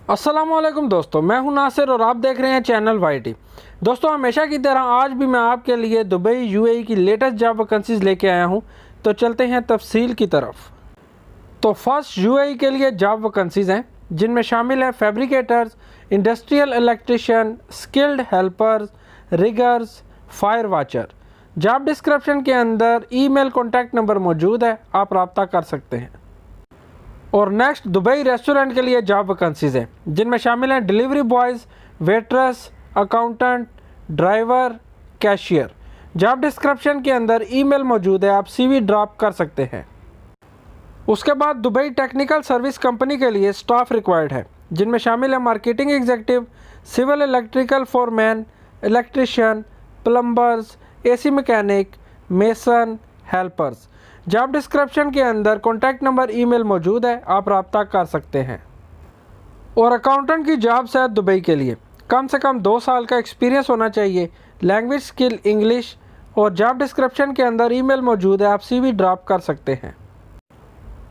अस्सलामुअलैकुम दोस्तों, मैं हूं नासिर और आप देख रहे हैं चैनल वाईटी। दोस्तों, हमेशा की तरह आज भी मैं आपके लिए दुबई यूएई की लेटेस्ट जॉब वैकेंसीज लेके आया हूं। तो चलते हैं तफसील की तरफ। तो फर्स्ट यूएई के लिए जॉब वैकेंसीज हैं जिनमें शामिल है fabricators, industrial electrician, skilled helpers, riggers, fire watcher. Job description के अंदर ईमेल कॉन्टैक्ट नंबर मौजूद है, आप रब्ता कर सकते हैं। और नेक्स्ट दुबई रेस्टोरेंट के लिए जॉब वैकेंसीज हैं जिनमें शामिल हैं delivery boys, waitress, accountant, driver, cashier. Job description के अंदर ईमेल मौजूद है, आप सीवी ड्रॉप कर सकते हैं। उसके बाद दुबई टेक्निकल सर्विस कंपनी के लिए स्टाफ रिक्वायर्ड है जिनमें शामिल है marketing executive, civil electrical foreman, electrician, plumbers, AC mechanic, mason, helpers. Job description के अंदर कॉन्टैक्ट नंबर, ईमेल मौजूद है, आप रब्ता कर सकते हैं। और अकाउंटेंट की जॉब्स है दुबई के लिए कम से कम 2 साल का एक्सपीरियंस होना चाहिए, लैंग्वेज स्किल इंग्लिश। और जॉब डिस्क्रिप्शन के अंदर ईमेल मौजूद है, आप सीवी ड्रॉप कर सकते हैं।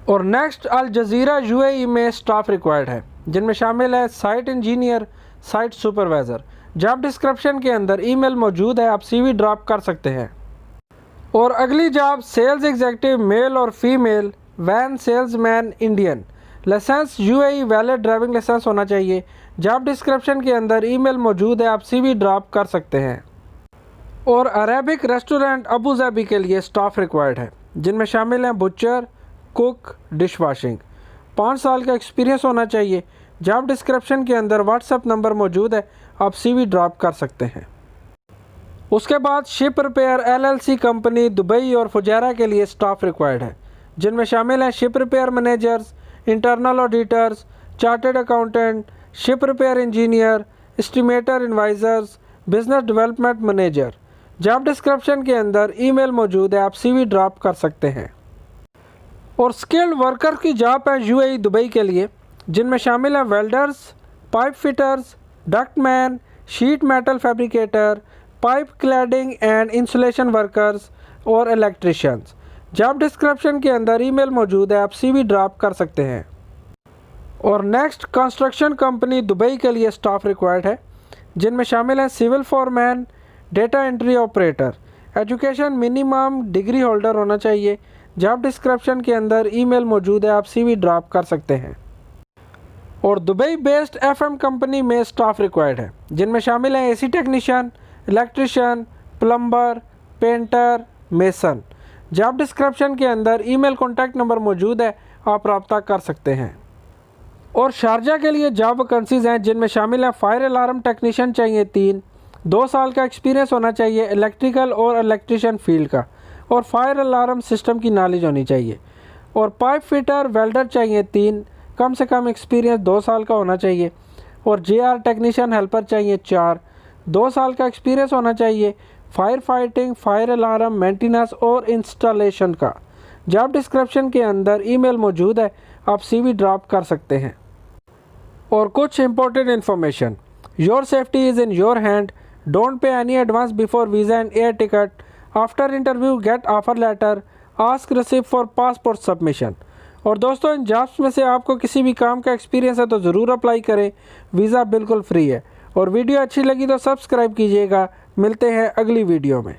और नेक्स्ट अल जजीरा यूएई में स्टाफ रिक्वायर्ड है जिनमें शामिल है site engineer, site supervisor. Job description के अंदर ईमेल मौजूद है, आप सीवी ड्रॉप कर सकते हैं। और अगली जॉब सेल्स एग्जीक्यूटिव मेल और female, van salesman Indian, licence UAE valid driving licence होना चाहिए। जॉब डिस्क्रिप्शन के अंदर ईमेल मौजूद है, आप सीवी ड्रॉप कर सकते हैं। और अरेबिक रेस्टोरेंट अबू धाबी के लिए स्टाफ रिक्वायर्ड है जिनमें शामिल हैं बुचर, कुक, डिश वॉशिंग। 5 साल का एक्सपीरियंस होना चाहिए। जॉब डिस्क्रिप्शन के अंदर व्हाट्सएप नंबर मौजूद है, आप सीवी ड्रॉप कर सकते हैं। उसके बाद ship repair LLC company Dubai और फुजैरा के लिए स्टाफ रिक्वायर्ड है जिनमें शामिल हैं ship repair managers, internal auditors, chartered accountant, ship repair engineer, estimator advisers, business development manager. Job description के अंदर ईमेल मौजूद है, आप सीवी ड्रॉप कर सकते हैं। और स्किल्ड वर्कर की जॉब है यूएई दुबई के लिए जिनमें शामिल हैं welders, pipe fitters, ductman, sheet metal fabricator, pipe cladding and insulation workers और इलेक्ट्रिशियंस। जॉब डिस्क्रिप्शन के अंदर ईमेल मौजूद है, आप सीवी ड्रॉप कर सकते हैं। और नेक्स्ट कंस्ट्रक्शन कंपनी दुबई के लिए स्टाफ रिक्वायर्ड है जिनमें शामिल हैं civil foreman, data entry operator. Education minimum degree holder होना चाहिए। जॉब डिस्क्रिप्शन के अंदर ईमेल मौजूद है, आप सीवी ड्रॉप कर सकते हैं। और दुबई बेस्ड एफएम कंपनी में स्टाफ रिक्वायर्ड है जिनमें शामिल हैं AC technician, electrician, plumber, painter, mason. Job description के अंदर ईमेल कॉन्टैक्ट नंबर मौजूद है, आप रब्ता कर सकते हैं। और शारजा के लिए जॉब वैकेंसीज हैं जिनमें शामिल हैं फायर अलार्म टेक्नीशियन चाहिए 3, 2 साल का एक्सपीरियंस होना चाहिए इलेक्ट्रिकल और इलेक्ट्रिशियन फील्ड का, और फायर अलार्म सिस्टम की नॉलेज होनी चाहिए। और पाइप फिटर वेल्डर चाहिए 3, कम से कम एक्सपीरियंस 2 साल का होना चाहिए। और जेआर टेक्नीशियन हेल्पर चाहिए 4, 2 साल का एक्सपीरियंस होना चाहिए fire fighting, fire alarm maintenance और इंस्टॉलेशन का। जॉब डिस्क्रिप्शन के अंदर ईमेल मौजूद है, आप सीवी ड्रॉप कर सकते हैं। और कुछ important information, your safety is in your hand, don't pay any advance before visa and air ticket, after interview get offer letter, ask receipt for passport submission. और दोस्तों, इन जॉब्स में से आपको किसी भी काम का एक्सपीरियंस है तो ज़रूर अप्लाई करें, वीज़ा बिल्कुल फ्री है। और वीडियो अच्छी लगी तो सब्सक्राइब कीजिएगा। मिलते हैं अगली वीडियो में।